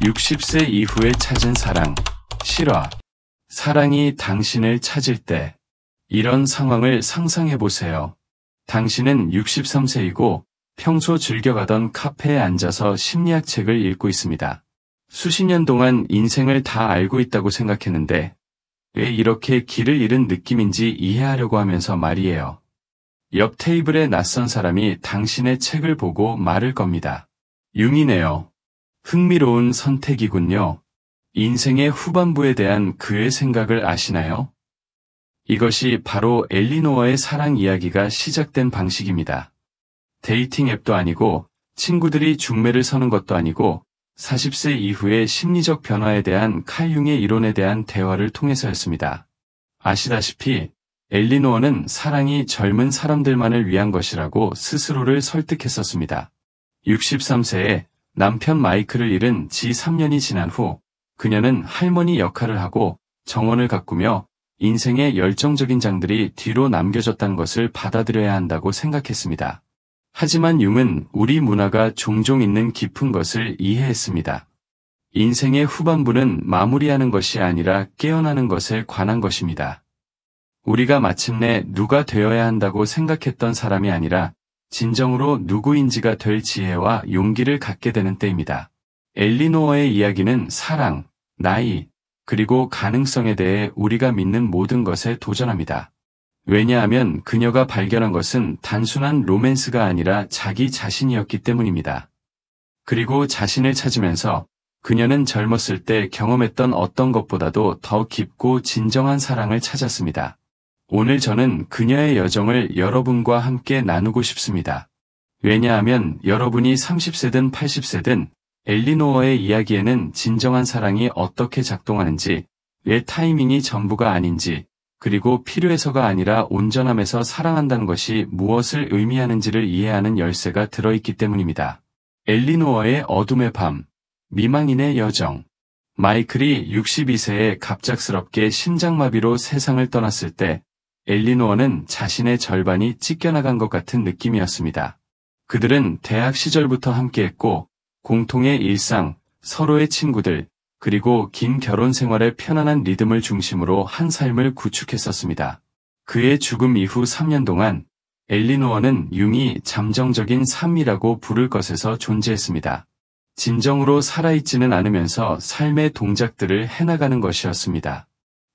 60세 이후에 찾은 사랑. 실화. 사랑이 당신을 찾을 때. 이런 상황을 상상해보세요. 당신은 63세이고 평소 즐겨가던 카페에 앉아서 심리학 책을 읽고 있습니다. 수십 년 동안 인생을 다 알고 있다고 생각했는데 왜 이렇게 길을 잃은 느낌인지 이해하려고 하면서 말이에요. 옆 테이블에 낯선 사람이 당신의 책을 보고 말을 겁니다. 융이네요. 흥미로운 선택이군요. 인생의 후반부에 대한 그의 생각을 아시나요? 이것이 바로 엘리노어의 사랑 이야기가 시작된 방식입니다. 데이팅 앱도 아니고 친구들이 중매를 서는 것도 아니고 40세 이후의 심리적 변화에 대한 칼 융의 이론에 대한 대화를 통해서였습니다. 아시다시피 엘리노어는 사랑이 젊은 사람들만을 위한 것이라고 스스로를 설득했었습니다. 63세에 남편 마이클을 잃은 지 3년이 지난 후 그녀는 할머니 역할을 하고 정원을 가꾸며 인생의 열정적인 장들이 뒤로 남겨졌다는 것을 받아들여야 한다고 생각했습니다. 하지만 융은 우리 문화가 종종 있는 깊은 것을 이해했습니다. 인생의 후반부는 마무리하는 것이 아니라 깨어나는 것에 관한 것입니다. 우리가 마침내 누가 되어야 한다고 생각했던 사람이 아니라 진정으로 누구인지가 될 지혜와 용기를 갖게 되는 때입니다. 엘리노어의 이야기는 사랑, 나이, 그리고 가능성에 대해 우리가 믿는 모든 것에 도전합니다. 왜냐하면 그녀가 발견한 것은 단순한 로맨스가 아니라 자기 자신이었기 때문입니다. 그리고 자신을 찾으면서 그녀는 젊었을 때 경험했던 어떤 것보다도 더 깊고 진정한 사랑을 찾았습니다. 오늘 저는 그녀의 여정을 여러분과 함께 나누고 싶습니다. 왜냐하면 여러분이 30세든 80세든 엘리노어의 이야기에는 진정한 사랑이 어떻게 작동하는지, 왜 타이밍이 전부가 아닌지, 그리고 필요해서가 아니라 온전함에서 사랑한다는 것이 무엇을 의미하는지를 이해하는 열쇠가 들어있기 때문입니다. 엘리노어의 어둠의 밤, 미망인의 여정. 마이클이 62세에 갑작스럽게 심장마비로 세상을 떠났을 때 엘리노어는 자신의 절반이 찢겨나간 것 같은 느낌이었습니다. 그들은 대학 시절부터 함께했고 공통의 일상, 서로의 친구들, 그리고 긴 결혼 생활의 편안한 리듬을 중심으로 한 삶을 구축했었습니다. 그의 죽음 이후 3년 동안 엘리노어는 융이 잠정적인 삶이라고 부를 것에서 존재했습니다. 진정으로 살아있지는 않으면서 삶의 동작들을 해나가는 것이었습니다.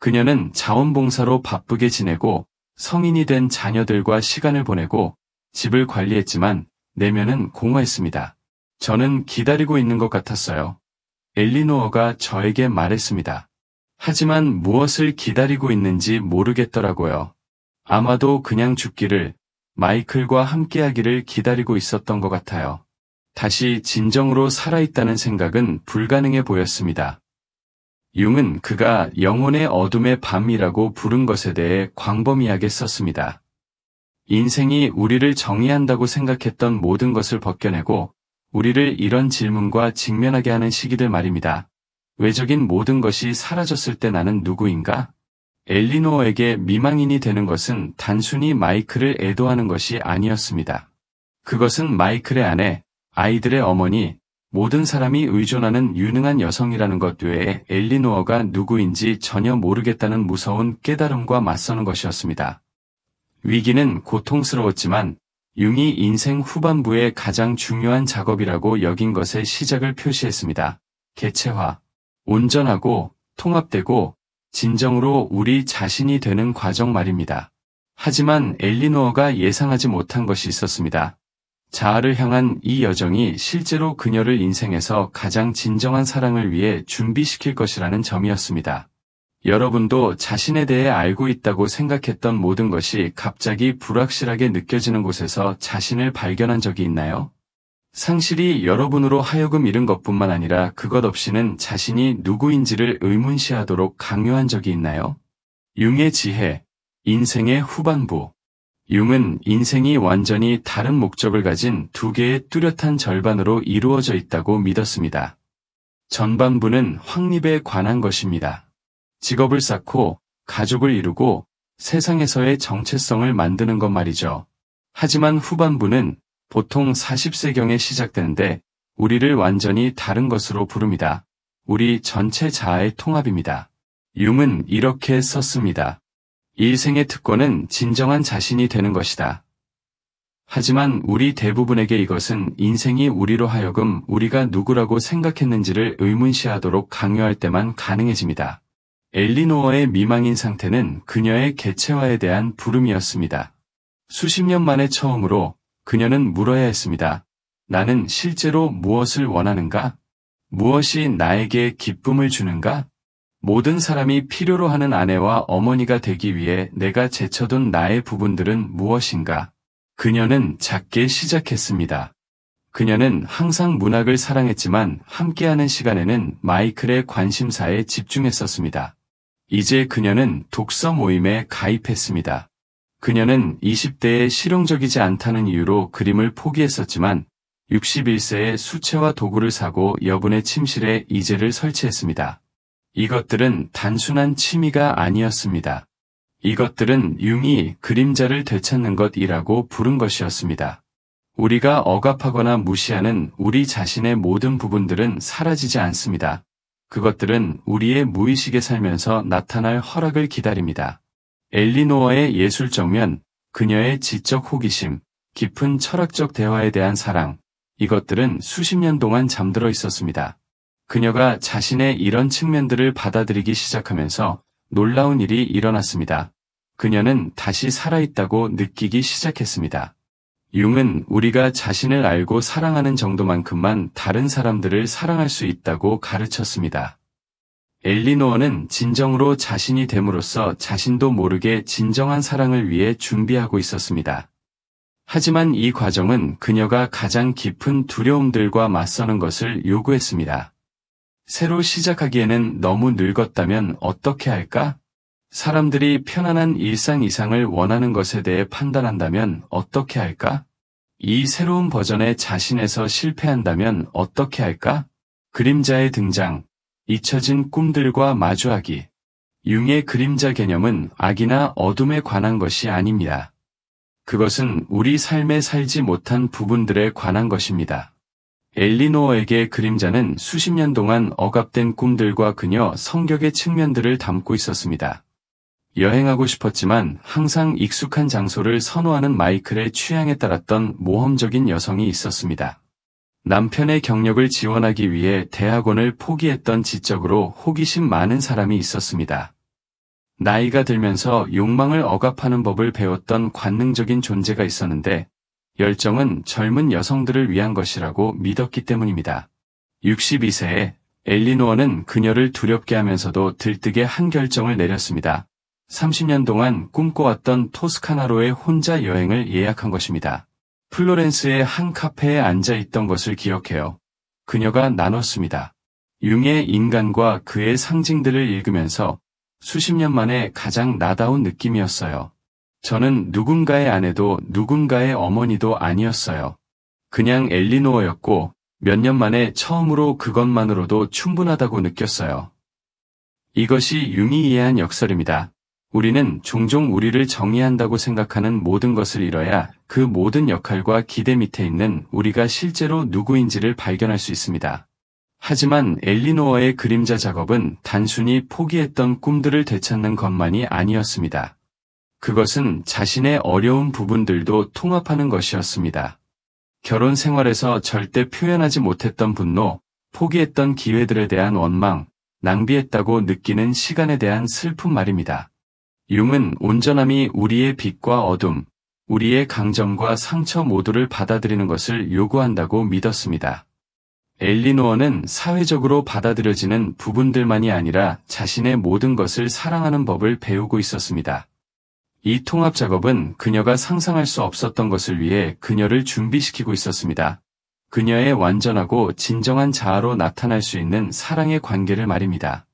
그녀는 자원봉사로 바쁘게 지내고 성인이 된 자녀들과 시간을 보내고 집을 관리했지만 내면은 공허했습니다. 저는 기다리고 있는 것 같았어요. 엘리노어가 저에게 말했습니다. 하지만 무엇을 기다리고 있는지 모르겠더라고요. 아마도 그냥 죽기를, 마이클과 함께하기를 기다리고 있었던 것 같아요. 다시 진정으로 살아있다는 생각은 불가능해 보였습니다. 융은 그가 영혼의 어둠의 밤이라고 부른 것에 대해 광범위하게 썼습니다. 인생이 우리를 정의한다고 생각했던 모든 것을 벗겨내고 우리를 이런 질문과 직면하게 하는 시기들 말입니다. 외적인 모든 것이 사라졌을 때 나는 누구인가? 엘리노어에게 미망인이 되는 것은 단순히 마이클을 애도하는 것이 아니었습니다. 그것은 마이클의 아내, 아이들의 어머니, 모든 사람이 의존하는 유능한 여성이라는 것 외에 엘리노어가 누구인지 전혀 모르겠다는 무서운 깨달음과 맞서는 것이었습니다. 위기는 고통스러웠지만 융이 인생 후반부의 가장 중요한 작업이라고 여긴 것의 시작을 표시했습니다. 개체화, 온전하고 통합되고 진정으로 우리 자신이 되는 과정 말입니다. 하지만 엘리노어가 예상하지 못한 것이 있었습니다. 자아를 향한 이 여정이 실제로 그녀를 인생에서 가장 진정한 사랑을 위해 준비시킬 것이라는 점이었습니다. 여러분도 자신에 대해 알고 있다고 생각했던 모든 것이 갑자기 불확실하게 느껴지는 곳에서 자신을 발견한 적이 있나요? 상실이 여러분으로 하여금 잃은 것뿐만 아니라 그것 없이는 자신이 누구인지를 의문시하도록 강요한 적이 있나요? 융의 지혜, 인생의 후반부. 융은 인생이 완전히 다른 목적을 가진 두 개의 뚜렷한 절반으로 이루어져 있다고 믿었습니다. 전반부는 확립에 관한 것입니다. 직업을 쌓고 가족을 이루고 세상에서의 정체성을 만드는 것 말이죠. 하지만 후반부는 보통 40세경에 시작되는데 우리를 완전히 다른 것으로 부릅니다. 우리 전체 자아의 통합입니다. 융은 이렇게 썼습니다. 일생의 특권은 진정한 자신이 되는 것이다. 하지만 우리 대부분에게 이것은 인생이 우리로 하여금 우리가 누구라고 생각했는지를 의문시하도록 강요할 때만 가능해집니다. 엘리노어의 미망인 상태는 그녀의 개체화에 대한 부름이었습니다. 수십 년 만에 처음으로 그녀는 물어야 했습니다. 나는 실제로 무엇을 원하는가? 무엇이 나에게 기쁨을 주는가? 모든 사람이 필요로 하는 아내와 어머니가 되기 위해 내가 제쳐둔 나의 부분들은 무엇인가? 그녀는 작게 시작했습니다. 그녀는 항상 문학을 사랑했지만 함께하는 시간에는 마이클의 관심사에 집중했었습니다. 이제 그녀는 독서 모임에 가입했습니다. 그녀는 20대에 실용적이지 않다는 이유로 그림을 포기했었지만 61세에 수채화 도구를 사고 여분의 침실에 이젤을 설치했습니다. 이것들은 단순한 취미가 아니었습니다. 이것들은 융이 그림자를 되찾는 것이라고 부른 것이었습니다. 우리가 억압하거나 무시하는 우리 자신의 모든 부분들은 사라지지 않습니다. 그것들은 우리의 무의식에 살면서 나타날 허락을 기다립니다. 엘리노어의 예술적 면, 그녀의 지적 호기심, 깊은 철학적 대화에 대한 사랑, 이것들은 수십 년 동안 잠들어 있었습니다. 그녀가 자신의 이런 측면들을 받아들이기 시작하면서 놀라운 일이 일어났습니다. 그녀는 다시 살아있다고 느끼기 시작했습니다. 융은 우리가 자신을 알고 사랑하는 정도만큼만 다른 사람들을 사랑할 수 있다고 가르쳤습니다. 엘리노어는 진정으로 자신이 됨으로써 자신도 모르게 진정한 사랑을 위해 준비하고 있었습니다. 하지만 이 과정은 그녀가 가장 깊은 두려움들과 맞서는 것을 요구했습니다. 새로 시작하기에는 너무 늙었다면 어떻게 할까? 사람들이 편안한 일상 이상을 원하는 것에 대해 판단한다면 어떻게 할까? 이 새로운 버전의 자신에서 실패한다면 어떻게 할까? 그림자의 등장, 잊혀진 꿈들과 마주하기. 융의 그림자 개념은 악이나 어둠에 관한 것이 아닙니다. 그것은 우리 삶에 살지 못한 부분들에 관한 것입니다. 엘리노어에게 그림자는 수십 년 동안 억압된 꿈들과 그녀 성격의 측면들을 담고 있었습니다. 여행하고 싶었지만 항상 익숙한 장소를 선호하는 마이클의 취향에 따랐던 모험적인 여성이 있었습니다. 남편의 경력을 지원하기 위해 대학원을 포기했던 지적으로 호기심 많은 사람이 있었습니다. 나이가 들면서 욕망을 억압하는 법을 배웠던 관능적인 존재가 있었는데 열정은 젊은 여성들을 위한 것이라고 믿었기 때문입니다. 62세에 엘리노어는 그녀를 두렵게 하면서도 들뜨게 한 결정을 내렸습니다. 30년 동안 꿈꿔왔던 토스카나로의 혼자 여행을 예약한 것입니다. 플로렌스의 한 카페에 앉아 있던 것을 기억해요. 그녀가 나눴습니다. 융의 인간과 그의 상징들을 읽으면서 수십 년 만에 가장 나다운 느낌이었어요. 저는 누군가의 아내도 누군가의 어머니도 아니었어요. 그냥 엘리노어였고 몇 년 만에 처음으로 그것만으로도 충분하다고 느꼈어요. 이것이 융이 이해한 역설입니다. 우리는 종종 우리를 정의한다고 생각하는 모든 것을 잃어야 그 모든 역할과 기대 밑에 있는 우리가 실제로 누구인지를 발견할 수 있습니다. 하지만 엘리노어의 그림자 작업은 단순히 포기했던 꿈들을 되찾는 것만이 아니었습니다. 그것은 자신의 어려운 부분들도 통합하는 것이었습니다. 결혼 생활에서 절대 표현하지 못했던 분노, 포기했던 기회들에 대한 원망, 낭비했다고 느끼는 시간에 대한 슬픔 말입니다. 융은 온전함이 우리의 빛과 어둠, 우리의 강점과 상처 모두를 받아들이는 것을 요구한다고 믿었습니다. 엘리노어는 사회적으로 받아들여지는 부분들만이 아니라 자신의 모든 것을 사랑하는 법을 배우고 있었습니다. 이 통합 작업은 그녀가 상상할 수 없었던 것을 위해 그녀를 준비시키고 있었습니다. 그녀의 완전하고 진정한 자아로 나타날 수 있는 사랑의 관계를 말입니다.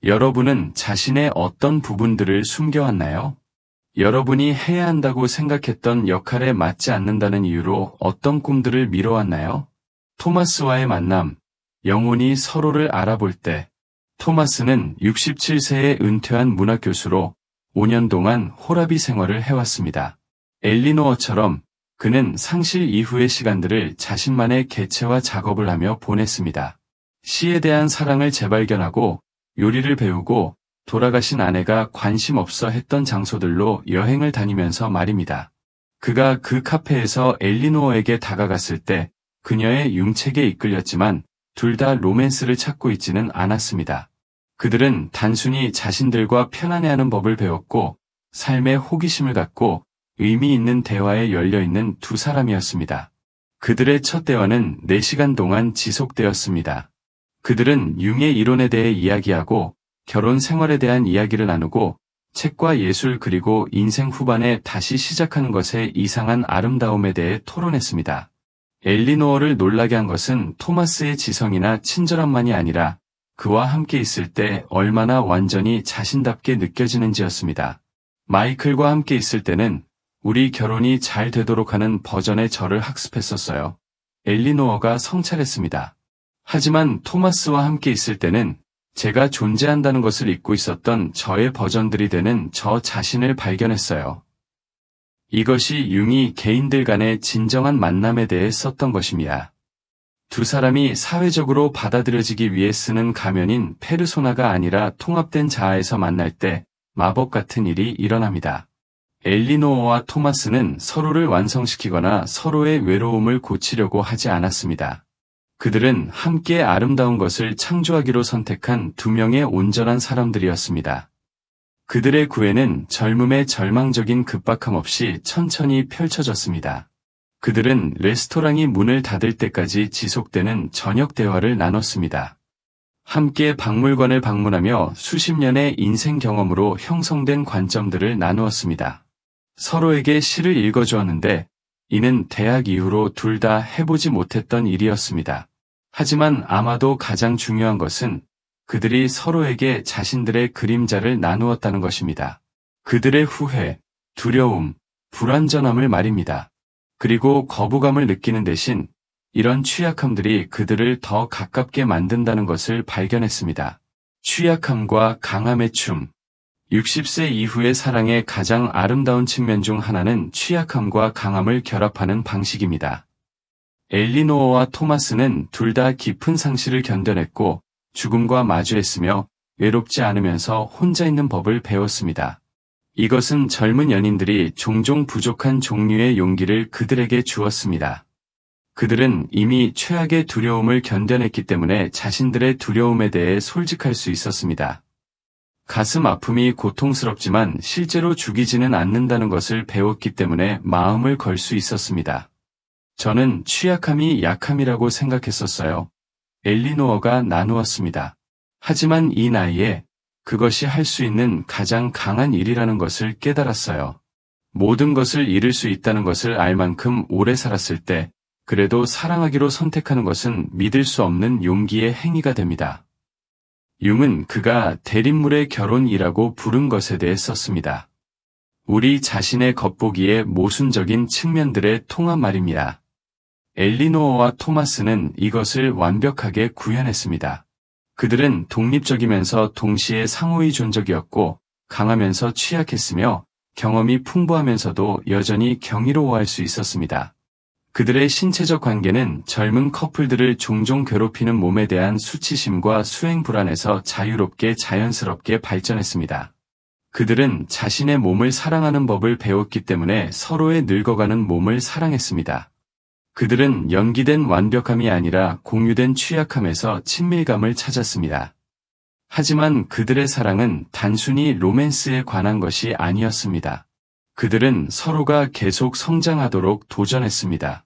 여러분은 자신의 어떤 부분들을 숨겨왔나요? 여러분이 해야 한다고 생각했던 역할에 맞지 않는다는 이유로 어떤 꿈들을 미뤄왔나요? 토마스와의 만남, 영혼이 서로를 알아볼 때. 토마스는 67세에 은퇴한 문학교수로 5년 동안 호라비 생활을 해왔습니다. 엘리노어처럼 그는 상실 이후의 시간들을 자신만의 개체화 작업을 하며 보냈습니다. 시에 대한 사랑을 재발견하고 요리를 배우고 돌아가신 아내가 관심 없어 했던 장소들로 여행을 다니면서 말입니다. 그가 그 카페에서 엘리노어에게 다가갔을 때 그녀의 융책에 이끌렸지만 둘 다 로맨스를 찾고 있지는 않았습니다. 그들은 단순히 자신들과 편안해하는 법을 배웠고 삶에 호기심을 갖고 의미 있는 대화에 열려있는 두 사람이었습니다. 그들의 첫 대화는 4시간 동안 지속되었습니다. 그들은 융의 이론에 대해 이야기하고 결혼 생활에 대한 이야기를 나누고 책과 예술 그리고 인생 후반에 다시 시작하는 것의 이상한 아름다움에 대해 토론했습니다. 엘리노어를 놀라게 한 것은 토마스의 지성이나 친절함만이 아니라 그와 함께 있을 때 얼마나 완전히 자신답게 느껴지는지였습니다. 마이클과 함께 있을 때는 우리 결혼이 잘 되도록 하는 버전의 저를 학습했었어요. 엘리노어가 성찰했습니다. 하지만 토마스와 함께 있을 때는 제가 존재한다는 것을 잊고 있었던 저의 버전들이 되는 저 자신을 발견했어요. 이것이 융이 개인들 간의 진정한 만남에 대해 썼던 것입니다. 두 사람이 사회적으로 받아들여지기 위해 쓰는 가면인 페르소나가 아니라 통합된 자아에서 만날 때 마법 같은 일이 일어납니다. 엘리노어와 토마스는 서로를 완성시키거나 서로의 외로움을 고치려고 하지 않았습니다. 그들은 함께 아름다운 것을 창조하기로 선택한 두 명의 온전한 사람들이었습니다. 그들의 구애는 젊음의 절망적인 급박함 없이 천천히 펼쳐졌습니다. 그들은 레스토랑이 문을 닫을 때까지 지속되는 저녁 대화를 나눴습니다. 함께 박물관을 방문하며 수십 년의 인생 경험으로 형성된 관점들을 나누었습니다. 서로에게 시를 읽어주었는데 이는 대학 이후로 둘 다 해보지 못했던 일이었습니다. 하지만 아마도 가장 중요한 것은 그들이 서로에게 자신들의 그림자를 나누었다는 것입니다. 그들의 후회, 두려움, 불완전함을 말입니다. 그리고 거부감을 느끼는 대신 이런 취약함들이 그들을 더 가깝게 만든다는 것을 발견했습니다. 취약함과 강함의 춤. 60세 이후의 사랑의 가장 아름다운 측면 중 하나는 취약함과 강함을 결합하는 방식입니다. 엘리노어와 토마스는 둘 다 깊은 상실을 견뎌냈고 죽음과 마주했으며 외롭지 않으면서 혼자 있는 법을 배웠습니다. 이것은 젊은 연인들이 종종 부족한 종류의 용기를 그들에게 주었습니다. 그들은 이미 최악의 두려움을 견뎌냈기 때문에 자신들의 두려움에 대해 솔직할 수 있었습니다. 가슴 아픔이 고통스럽지만 실제로 죽이지는 않는다는 것을 배웠기 때문에 마음을 걸 수 있었습니다. 저는 취약함이 약함이라고 생각했었어요. 엘리노어가 나누었습니다. 하지만 이 나이에 그것이 할 수 있는 가장 강한 일이라는 것을 깨달았어요. 모든 것을 잃을 수 있다는 것을 알 만큼 오래 살았을 때 그래도 사랑하기로 선택하는 것은 믿을 수 없는 용기의 행위가 됩니다. 융은 그가 대립물의 결혼이라고 부른 것에 대해 썼습니다. 우리 자신의 겉보기의 모순적인 측면들의 통합 말입니다. 엘리노어와 토마스는 이것을 완벽하게 구현했습니다. 그들은 독립적이면서 동시에 상호의 존적이었고 강하면서 취약했으며 경험이 풍부하면서도 여전히 경이로워할 수 있었습니다. 그들의 신체적 관계는 젊은 커플들을 종종 괴롭히는 몸에 대한 수치심과 수행 불안에서 자유롭게 자연스럽게 발전했습니다. 그들은 자신의 몸을 사랑하는 법을 배웠기 때문에 서로의 늙어가는 몸을 사랑했습니다. 그들은 연기된 완벽함이 아니라 공유된 취약함에서 친밀감을 찾았습니다. 하지만 그들의 사랑은 단순히 로맨스에 관한 것이 아니었습니다. 그들은 서로가 계속 성장하도록 도전했습니다.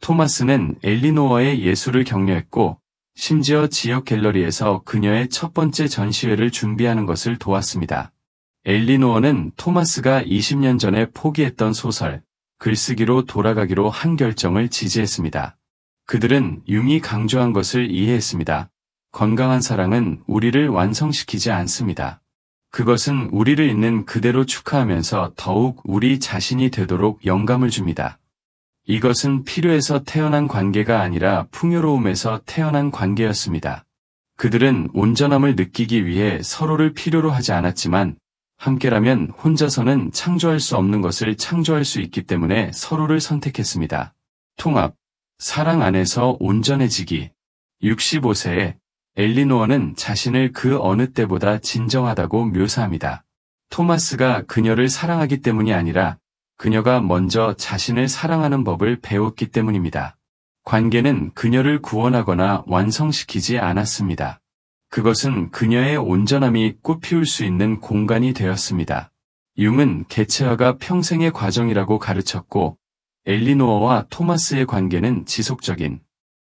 토마스는 엘리노어의 예술을 격려했고 심지어 지역 갤러리에서 그녀의 첫 번째 전시회를 준비하는 것을 도왔습니다. 엘리노어는 토마스가 20년 전에 포기했던 소설, 글쓰기로 돌아가기로 한 결정을 지지했습니다. 그들은 융이 강조한 것을 이해했습니다. 건강한 사랑은 우리를 완성시키지 않습니다. 그것은 우리를 있는 그대로 축하하면서 더욱 우리 자신이 되도록 영감을 줍니다. 이것은 필요해서 태어난 관계가 아니라 풍요로움에서 태어난 관계였습니다. 그들은 온전함을 느끼기 위해 서로를 필요로 하지 않았지만 함께라면 혼자서는 창조할 수 없는 것을 창조할 수 있기 때문에 서로를 선택했습니다. 통합, 사랑 안에서 온전해지기. 65세에 엘리노어는 자신을 그 어느 때보다 진정하다고 묘사합니다. 토마스가 그녀를 사랑하기 때문이 아니라 그녀가 먼저 자신을 사랑하는 법을 배웠기 때문입니다. 관계는 그녀를 구원하거나 완성시키지 않았습니다. 그것은 그녀의 온전함이 꽃피울 수 있는 공간이 되었습니다. 융은 개체화가 평생의 과정이라고 가르쳤고 엘리노어와 토마스의 관계는 지속적인